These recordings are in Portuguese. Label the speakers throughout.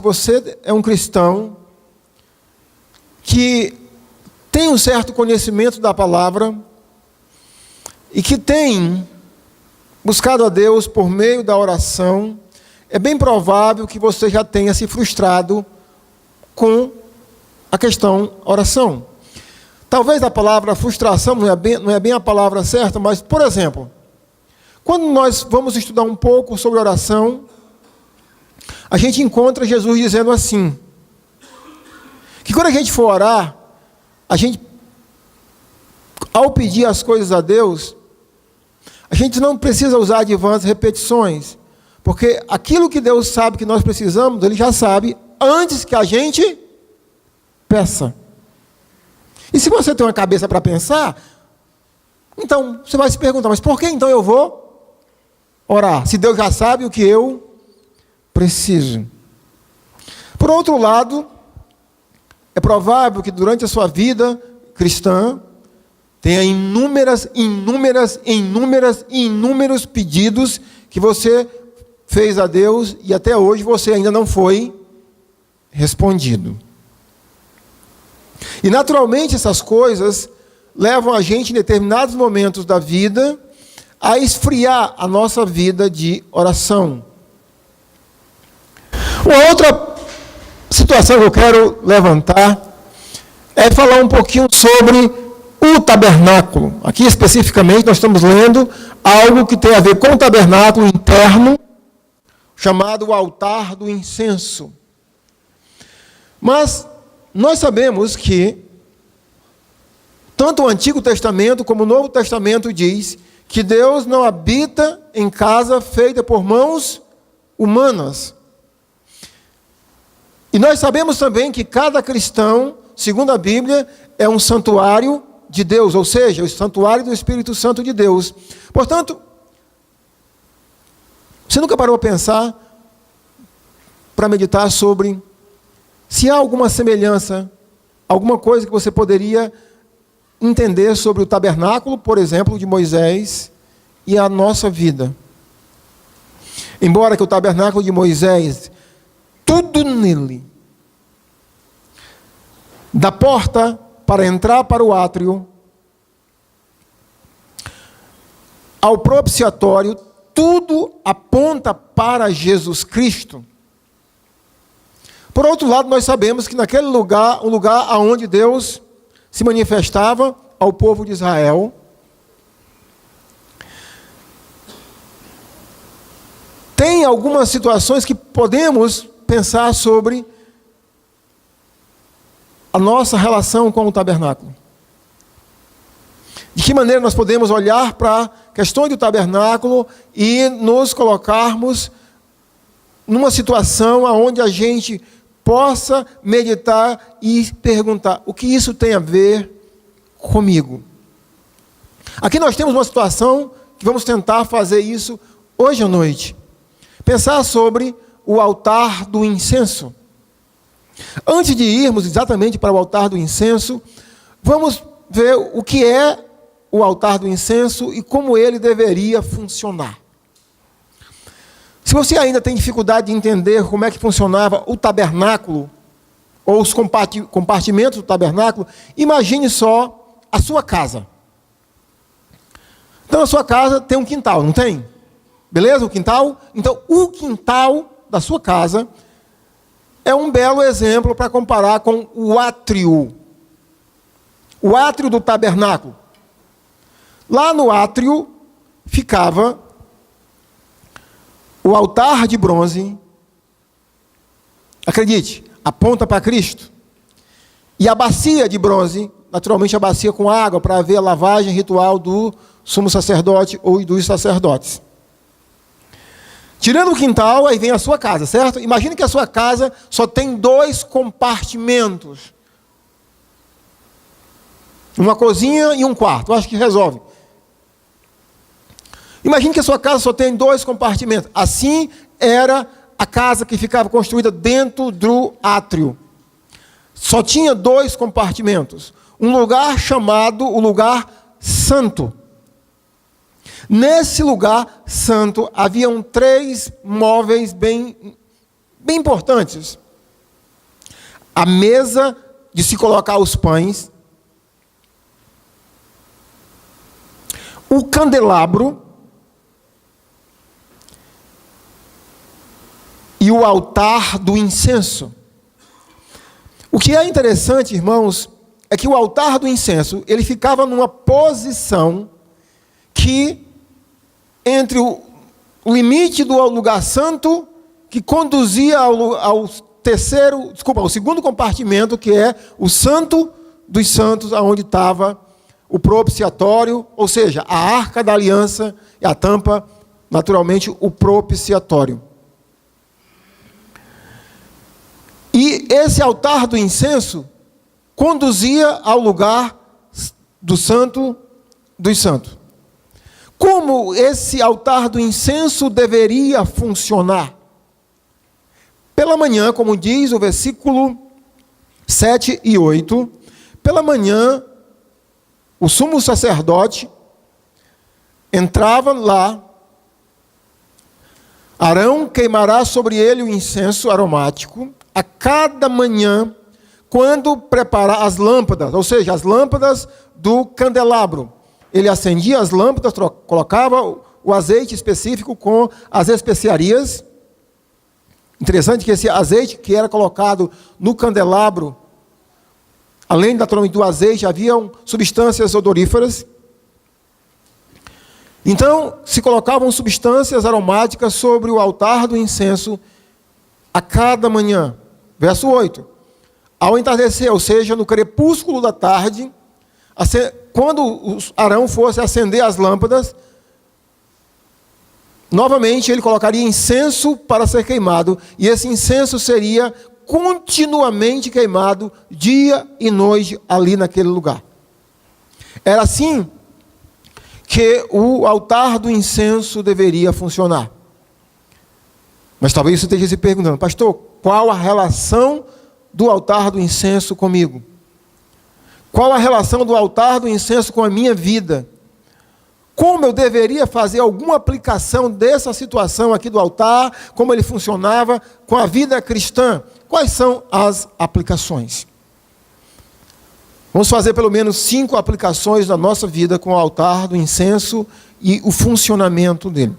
Speaker 1: se você é um cristão que tem um certo conhecimento da palavra e que tem buscado a Deus por meio da oração, é bem provável que você já tenha se frustrado com a questão oração. Talvez a palavra frustração não é bem a palavra certa, mas, por exemplo, quando nós vamos estudar um pouco sobre oração, a gente encontra Jesus dizendo assim, que quando a gente for orar, a gente, ao pedir as coisas a Deus, a gente não precisa usar de vãs repetições, porque aquilo que Deus sabe que nós precisamos, Ele já sabe antes que a gente peça. E se você tem uma cabeça para pensar, então você vai se perguntar, mas por que então eu vou orar? Se Deus já sabe o que eu preciso. Por outro lado, é provável que durante a sua vida cristã, tenha inúmeros pedidos que você fez a Deus e até hoje você ainda não foi respondido. E naturalmente essas coisas levam a gente em determinados momentos da vida a esfriar a nossa vida de oração. Uma outra situação que eu quero levantar é falar um pouquinho sobre o tabernáculo. Aqui especificamente nós estamos lendo algo que tem a ver com o tabernáculo interno, chamado o altar do incenso. Mas nós sabemos que tanto o Antigo Testamento como o Novo Testamento diz que Deus não habita em casa feita por mãos humanas. E nós sabemos também que cada cristão, segundo a Bíblia, é um santuário de Deus, ou seja, o santuário do Espírito Santo de Deus. Portanto, você nunca parou a pensar para meditar sobre se há alguma semelhança, alguma coisa que você poderia entender sobre o tabernáculo, por exemplo, de Moisés e a nossa vida. Embora que o tabernáculo de Moisés, tudo nele, da porta para entrar para o átrio, ao propiciatório, tudo aponta para Jesus Cristo. Por outro lado, nós sabemos que naquele lugar, um lugar onde Deus se manifestava ao povo de Israel, tem algumas situações que podemos pensar sobre a nossa relação com o tabernáculo. De que maneira nós podemos olhar para questões do tabernáculo e nos colocarmos numa situação onde a gente possa meditar e perguntar, o que isso tem a ver comigo? Aqui nós temos uma situação que vamos tentar fazer isso hoje à noite. Pensar sobre o altar do incenso. Antes de irmos exatamente para o altar do incenso, vamos ver o que é o altar do incenso e como ele deveria funcionar. Se você ainda tem dificuldade de entender como é que funcionava o tabernáculo, ou os compartimentos do tabernáculo, imagine só a sua casa. Então a sua casa tem um quintal, não tem? Beleza? O quintal? Então o quintal da sua casa é um belo exemplo para comparar com o átrio. O átrio do tabernáculo. Lá no átrio ficava o altar de bronze, acredite, aponta para Cristo. E a bacia de bronze, naturalmente a bacia com água, para haver a lavagem ritual do sumo sacerdote ou dos sacerdotes. Tirando o quintal, aí vem a sua casa, certo? Imagine que a sua casa só tem 2 compartimentos. Uma cozinha e um quarto, eu acho que resolve. Imagine que a sua casa só tem 2 compartimentos. Assim era a casa que ficava construída dentro do átrio. Só tinha 2 compartimentos. Um lugar chamado o lugar santo. Nesse lugar santo haviam 3 móveis bem importantes. a mesa de se colocar os pães, o candelabro e o altar do incenso. O que é interessante, irmãos, é que o altar do incenso, ele ficava numa posição que, entre o limite do lugar santo, que conduzia ao segundo compartimento, que é o santo dos santos, onde estava o propiciatório, ou seja, a arca da aliança e a tampa, naturalmente, o propiciatório. E esse altar do incenso conduzia ao lugar do santo dos santos. Como esse altar do incenso deveria funcionar? Pela manhã, como diz o versículo 7 e 8, pela manhã, o sumo sacerdote entrava lá, Arão queimará sobre ele o incenso aromático, a cada manhã, quando preparar as lâmpadas, ou seja, as lâmpadas do candelabro. Ele acendia as lâmpadas, colocava o azeite específico com as especiarias. Interessante que esse azeite que era colocado no candelabro, além do azeite, haviam substâncias odoríferas. Então, se colocavam substâncias aromáticas sobre o altar do incenso a cada manhã. Verso 8. Ao entardecer, ou seja, no crepúsculo da tarde, quando Arão fosse acender as lâmpadas, novamente ele colocaria incenso para ser queimado, e esse incenso seria continuamente queimado, dia e noite, ali naquele lugar. Era assim que o altar do incenso deveria funcionar. Mas talvez você esteja se perguntando, pastor, qual a relação do altar do incenso comigo? Qual a relação do altar do incenso com a minha vida? Como eu deveria fazer alguma aplicação dessa situação aqui do altar, como ele funcionava com a vida cristã? Quais são as aplicações? Vamos fazer pelo menos 5 aplicações na nossa vida com o altar do incenso e o funcionamento dele.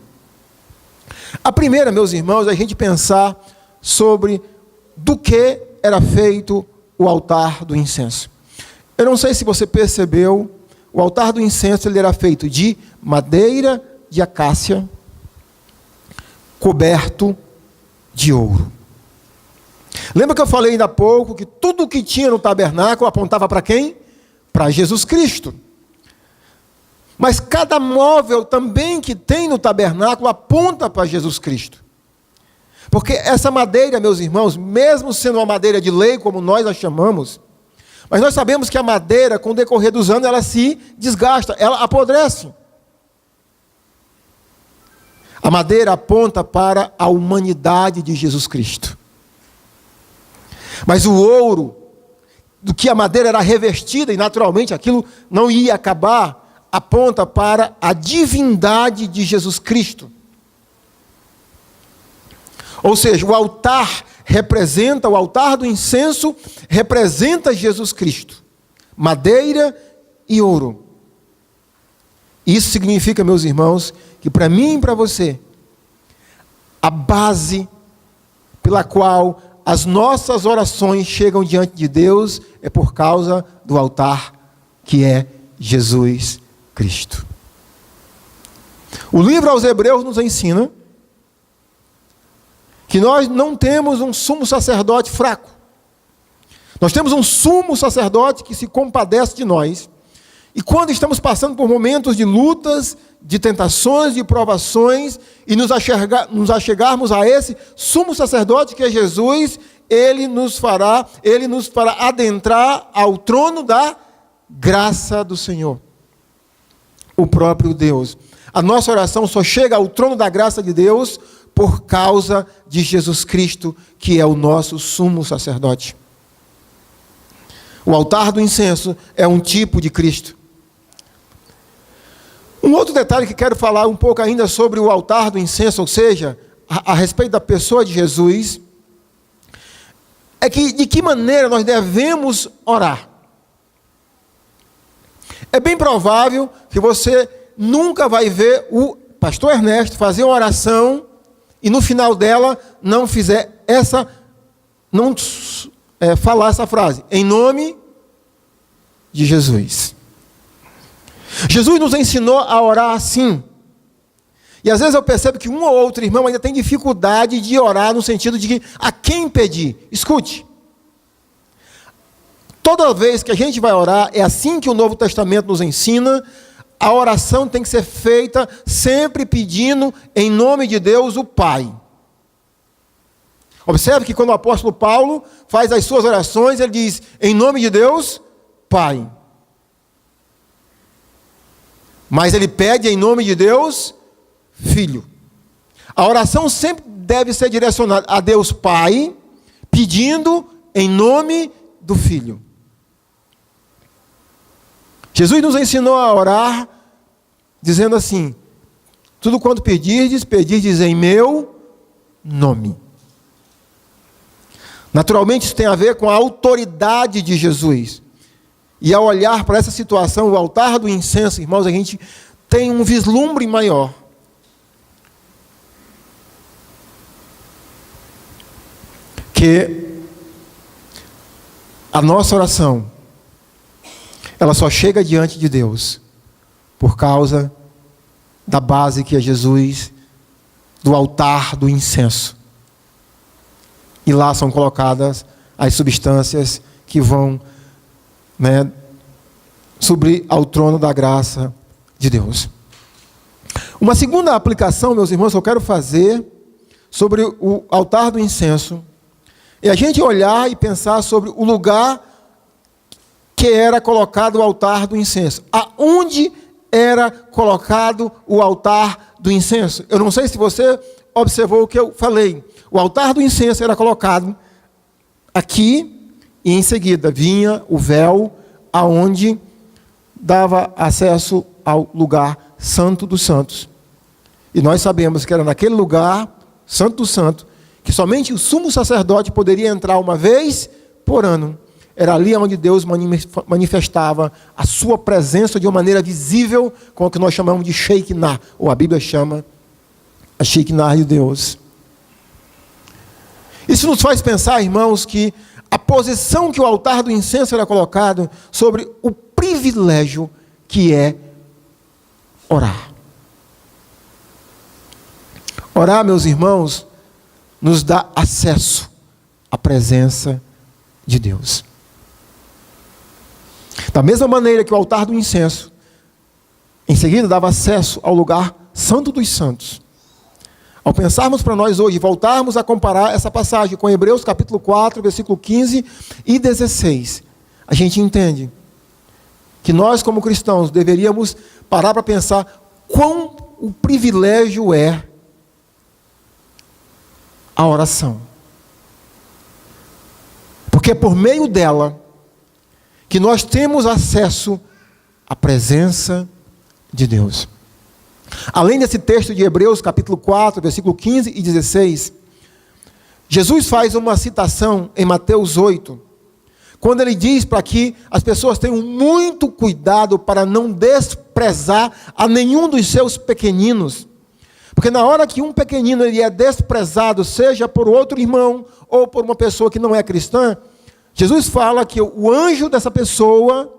Speaker 1: A primeira, meus irmãos, é a gente pensar sobre do que era feito o altar do incenso. Eu não sei se você percebeu, o altar do incenso ele era feito de madeira de acácia, coberto de ouro. Lembra que eu falei ainda há pouco que tudo o que tinha no tabernáculo apontava para quem? Para Jesus Cristo. Mas cada móvel também que tem no tabernáculo aponta para Jesus Cristo. Porque essa madeira, meus irmãos, mesmo sendo uma madeira de lei, como nós a chamamos, mas nós sabemos que a madeira, com o decorrer dos anos, ela se desgasta, ela apodrece. A madeira aponta para a humanidade de Jesus Cristo. Mas o ouro, do que a madeira era revestida, e naturalmente aquilo não ia acabar, aponta para a divindade de Jesus Cristo. Ou seja, o altar do incenso representa Jesus Cristo. Madeira e ouro. Isso significa, meus irmãos, que para mim e para você, a base pela qual as nossas orações chegam diante de Deus é por causa do altar que é Jesus Cristo. O livro aos Hebreus nos ensina que nós não temos um sumo sacerdote fraco. Nós temos um sumo sacerdote que se compadece de nós. E quando estamos passando por momentos de lutas, de tentações, de provações, e nos achegarmos a esse sumo sacerdote que é Jesus, ele nos fará adentrar ao trono da graça do Senhor. O próprio Deus. A nossa oração só chega ao trono da graça de Deus por causa de Jesus Cristo, que é o nosso sumo sacerdote. O altar do incenso é um tipo de Cristo. Um outro detalhe que quero falar um pouco ainda sobre o altar do incenso, ou seja, a respeito da pessoa de Jesus, é que de que maneira nós devemos orar. É bem provável que você nunca vai ver o pastor Ernesto fazer uma oração e no final dela não falar essa frase, em nome de Jesus. Jesus nos ensinou a orar assim. E às vezes eu percebo que um ou outro irmão ainda tem dificuldade de orar no sentido de que a quem pedir. Escute. Toda vez que a gente vai orar, é assim que o Novo Testamento nos ensina, a oração tem que ser feita sempre pedindo em nome de Deus o Pai. Observe que quando o apóstolo Paulo faz as suas orações, ele diz, em nome de Deus, Pai. Mas ele pede em nome de Deus, Filho. A oração sempre deve ser direcionada a Deus Pai, pedindo em nome do Filho. Jesus nos ensinou a orar, dizendo assim, tudo quanto pedirdes em meu nome. Naturalmente isso tem a ver com a autoridade de Jesus. E ao olhar para essa situação, o altar do incenso, irmãos, a gente tem um vislumbre maior. Que a nossa oração, ela só chega diante de Deus por causa da base que é Jesus, do altar do incenso. E lá são colocadas as substâncias que vão, subir ao trono da graça de Deus. Uma segunda aplicação, meus irmãos, que eu quero fazer sobre o altar do incenso, é a gente olhar e pensar sobre o lugar que era colocado o altar do incenso. Aonde era colocado o altar do incenso? Eu não sei se você observou o que eu falei. O altar do incenso era colocado aqui e em seguida vinha o véu aonde dava acesso ao lugar santo dos santos. E nós sabemos que era naquele lugar, santo dos santos, que somente o sumo sacerdote poderia entrar uma vez por ano. Era ali onde Deus manifestava a sua presença de uma maneira visível, com o que nós chamamos de Shekinah, ou a Bíblia chama a Shekinah de Deus. Isso nos faz pensar, irmãos, que a posição que o altar do incenso era colocado sobre o privilégio que é orar. Orar, meus irmãos, nos dá acesso à presença de Deus. Da mesma maneira que o altar do incenso, em seguida dava acesso ao lugar santo dos santos. Ao pensarmos para nós hoje, voltarmos a comparar essa passagem com Hebreus capítulo 4, versículo 15 e 16, a gente entende que nós como cristãos deveríamos parar para pensar quão o privilégio é a oração. Porque é por meio dela que nós temos acesso à presença de Deus. Além desse texto de Hebreus, capítulo 4, versículo 15 e 16, Jesus faz uma citação em Mateus 8, quando ele diz para que as pessoas tenham muito cuidado para não desprezar a nenhum dos seus pequeninos. Porque na hora que um pequenino ele é desprezado, seja por outro irmão ou por uma pessoa que não é cristã, Jesus fala que o anjo dessa pessoa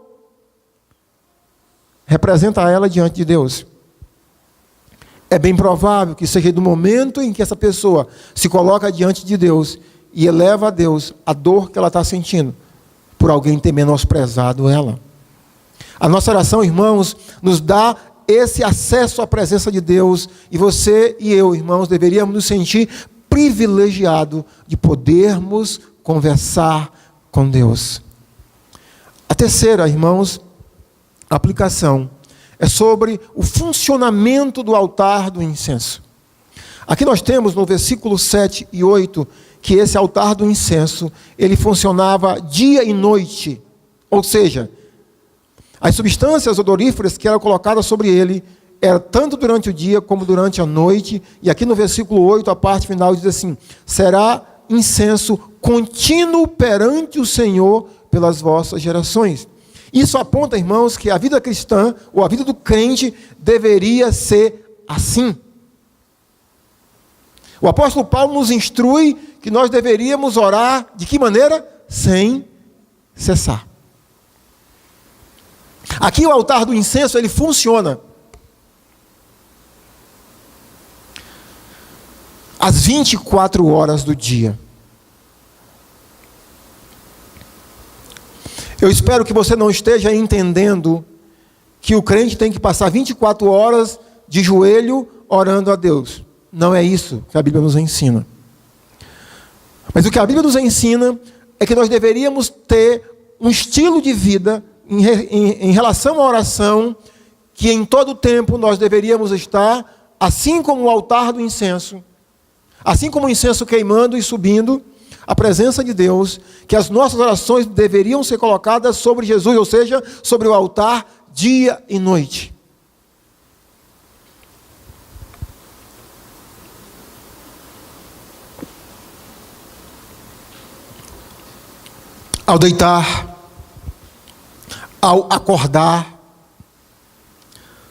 Speaker 1: representa ela diante de Deus. É bem provável que seja do momento em que essa pessoa se coloca diante de Deus e eleva a Deus a dor que ela está sentindo por alguém ter menosprezado ela. A nossa oração, irmãos, nos dá esse acesso à presença de Deus, e você e eu, irmãos, deveríamos nos sentir privilegiados de podermos conversar com Deus. A terceira, irmãos, aplicação é sobre o funcionamento do altar do incenso. Aqui nós temos no versículo 7 e 8 que esse altar do incenso, ele funcionava dia e noite, ou seja, as substâncias odoríferas que eram colocadas sobre ele, era tanto durante o dia como durante a noite, e aqui no versículo 8, a parte final diz assim, será incenso contínuo perante o Senhor pelas vossas gerações. Isso aponta, irmãos, que a vida cristã, ou a vida do crente, deveria ser assim. O apóstolo Paulo nos instrui que nós deveríamos orar de que maneira? Sem cessar. Aqui o altar do incenso, ele funciona às 24 horas do dia. Eu espero que você não esteja entendendo que o crente tem que passar 24 horas de joelho orando a Deus. Não é isso que a Bíblia nos ensina. Mas o que a Bíblia nos ensina é que nós deveríamos ter um estilo de vida em relação à oração, que em todo tempo nós deveríamos estar, assim como o altar do incenso, assim como o incenso queimando e subindo, a presença de Deus, que as nossas orações deveriam ser colocadas sobre Jesus, ou seja, sobre o altar, dia e noite. Ao deitar, ao acordar,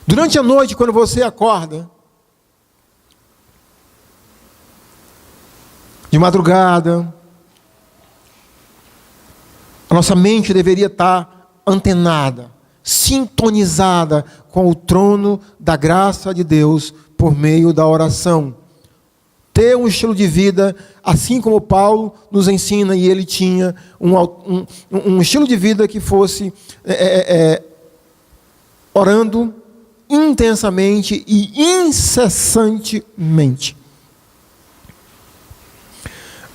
Speaker 1: durante a noite, quando você acorda, de madrugada, a nossa mente deveria estar antenada, sintonizada com o trono da graça de Deus por meio da oração. Ter um estilo de vida, assim como Paulo nos ensina, e ele tinha um estilo de vida que fosse orando intensamente e incessantemente.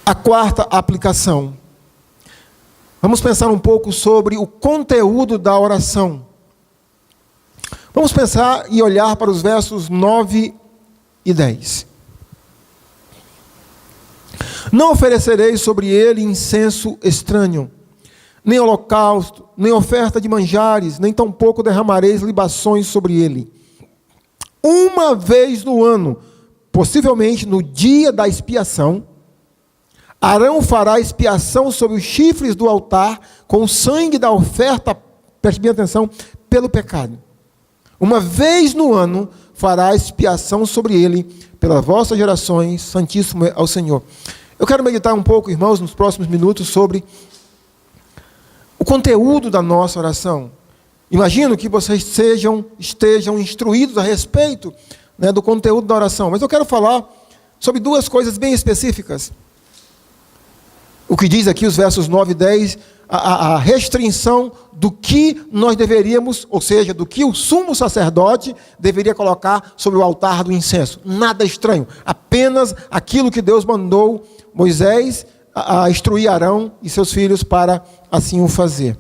Speaker 1: A quarta aplicação. Vamos pensar um pouco sobre o conteúdo da oração. Vamos pensar e olhar para os versos 9 e 10. Não oferecereis sobre ele incenso estranho, nem holocausto, nem oferta de manjares, nem tampouco derramareis libações sobre ele. Uma vez no ano, possivelmente no dia da expiação, Arão fará expiação sobre os chifres do altar com o sangue da oferta, preste bem atenção, pelo pecado. Uma vez no ano fará expiação sobre ele pelas vossas gerações, santíssimo ao Senhor. Eu quero meditar um pouco, irmãos, nos próximos minutos sobre o conteúdo da nossa oração. Imagino que vocês estejam instruídos a respeito, do conteúdo da oração, mas eu quero falar sobre duas coisas bem específicas. O que diz aqui os versos 9 e 10, a restrição do que nós deveríamos, ou seja, do que o sumo sacerdote deveria colocar sobre o altar do incenso. Nada estranho, apenas aquilo que Deus mandou Moisés a instruir Arão e seus filhos para assim o fazer.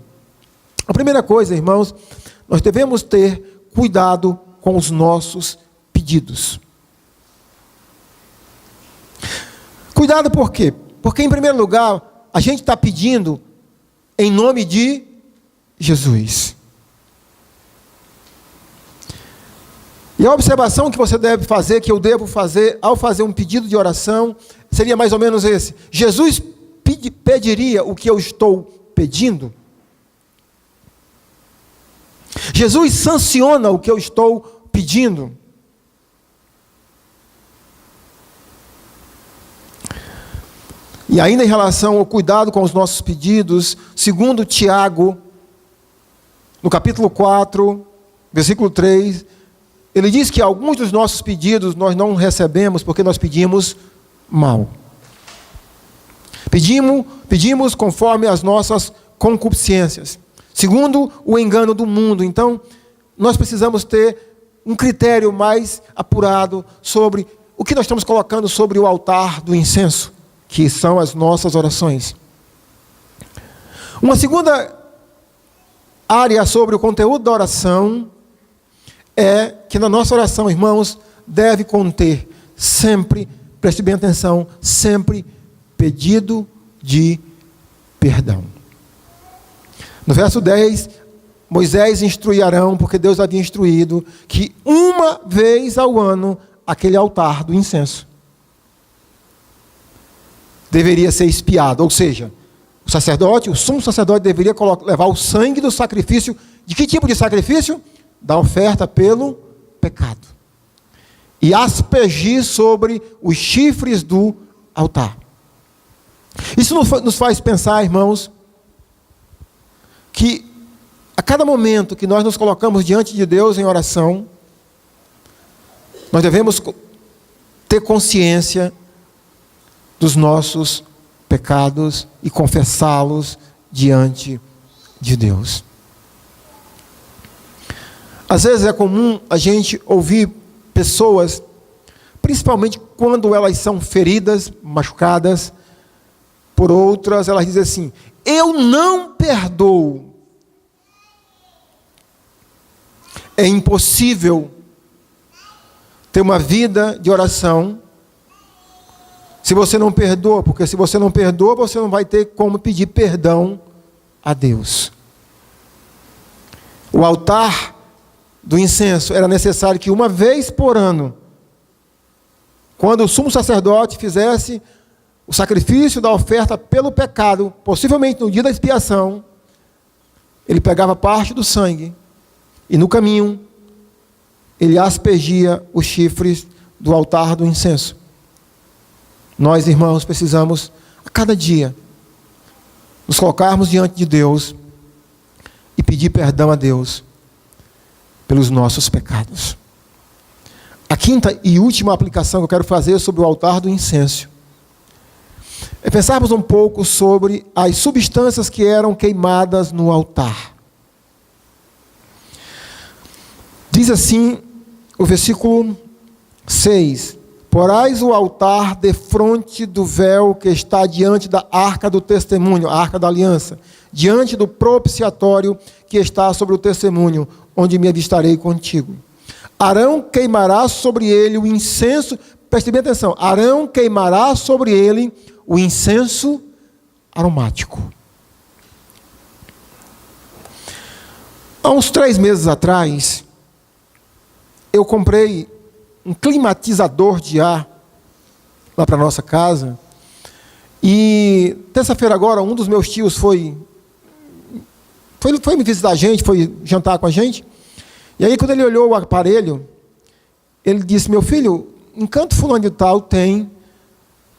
Speaker 1: A primeira coisa, irmãos, nós devemos ter cuidado com os nossos pedidos. Cuidado por quê? Porque, em primeiro lugar, a gente está pedindo em nome de Jesus. E a observação que você deve fazer, que eu devo fazer, ao fazer um pedido de oração, seria mais ou menos esse: Jesus pediria o que eu estou pedindo? Jesus sanciona o que eu estou pedindo? E ainda em relação ao cuidado com os nossos pedidos, segundo Tiago, no capítulo 4, versículo 3, ele diz que alguns dos nossos pedidos nós não recebemos porque nós pedimos mal. Pedimos conforme as nossas concupiscências, segundo o engano do mundo. Então, nós precisamos ter um critério mais apurado sobre o que nós estamos colocando sobre o altar do incenso, que são as nossas orações. Uma segunda área sobre o conteúdo da oração é que na nossa oração, irmãos, deve conter sempre, preste bem atenção, sempre pedido de perdão. No verso 10, Moisés instrui Arão, porque Deus havia instruído, que uma vez ao ano, aquele altar do incenso deveria ser expiado, ou seja, o sumo sacerdote deveria levar o sangue do sacrifício. De que tipo de sacrifício? Da oferta pelo pecado. E aspergir sobre os chifres do altar. Isso nos faz pensar, irmãos, que a cada momento que nós nos colocamos diante de Deus em oração, nós devemos ter consciência dos nossos pecados e confessá-los diante de Deus. Às vezes é comum a gente ouvir pessoas, principalmente quando elas são feridas, machucadas por outras, elas dizem assim: eu não perdoo. É impossível ter uma vida de oração se você não perdoa, porque se você não perdoa, você não vai ter como pedir perdão a Deus. O altar do incenso era necessário que uma vez por ano, quando o sumo sacerdote fizesse o sacrifício da oferta pelo pecado, possivelmente no dia da expiação, ele pegava parte do sangue e no caminho ele aspergia os chifres do altar do incenso. Nós, irmãos, precisamos a cada dia nos colocarmos diante de Deus e pedir perdão a Deus pelos nossos pecados. A quinta e última aplicação que eu quero fazer sobre o altar do incenso é pensarmos um pouco sobre as substâncias que eram queimadas no altar. Diz assim o versículo 6: porás o altar defronte do véu que está diante da arca do testemunho, a arca da aliança, diante do propiciatório que está sobre o testemunho, onde me avistarei contigo. Arão queimará sobre ele o incenso, preste bem atenção, Arão queimará sobre ele o incenso aromático. Há uns 3 meses atrás, eu comprei um climatizador de ar lá para a nossa casa. E terça-feira agora, um dos meus tios foi me visitar a gente, foi jantar com a gente. E aí, quando ele olhou o aparelho, ele disse: meu filho, em canto fulano de tal tem,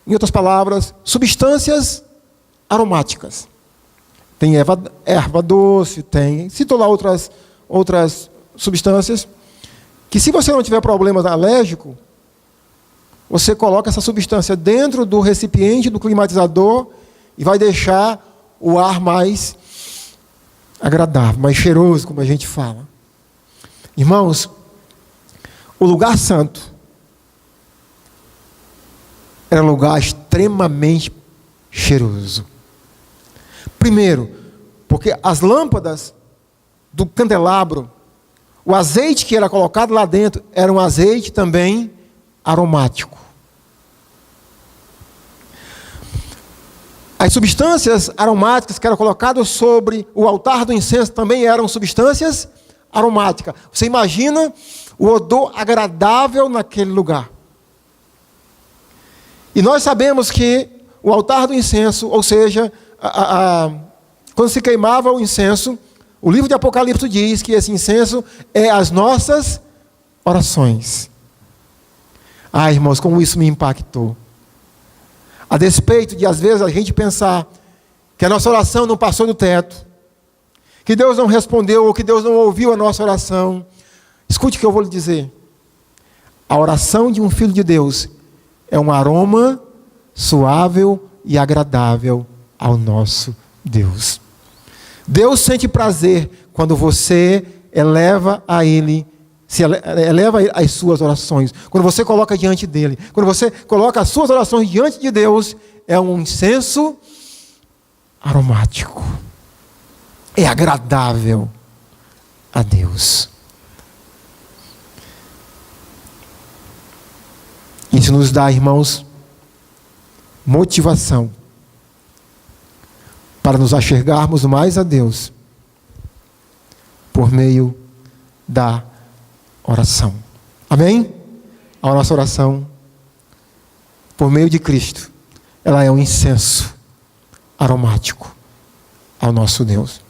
Speaker 1: em outras palavras, substâncias aromáticas. Tem erva doce, tem... citou lá outras substâncias, que se você não tiver problema alérgico, você coloca essa substância dentro do recipiente do climatizador e vai deixar o ar mais agradável, mais cheiroso, como a gente fala. Irmãos, o lugar santo era um lugar extremamente cheiroso. Primeiro, porque as lâmpadas do candelabro, o azeite que era colocado lá dentro era um azeite também aromático. As substâncias aromáticas que eram colocadas sobre o altar do incenso também eram substâncias aromáticas. Você imagina o odor agradável naquele lugar. E nós sabemos que o altar do incenso, ou seja, quando se queimava o incenso, o livro de Apocalipse diz que esse incenso é as nossas orações. Ah, irmãos, como isso me impactou. A despeito de, às vezes, a gente pensar que a nossa oração não passou do teto, que Deus não respondeu ou que Deus não ouviu a nossa oração. Escute o que eu vou lhe dizer. A oração de um filho de Deus é um aroma suave e agradável ao nosso Deus. Deus sente prazer quando você eleva a Ele, eleva as suas orações. Quando você coloca diante dEle. Quando você coloca as suas orações diante de Deus, é um incenso aromático. É agradável a Deus. Isso nos dá, irmãos, motivação para nos achegarmos mais a Deus por meio da oração. Amém? A nossa oração, por meio de Cristo, ela é um incenso aromático ao nosso Deus.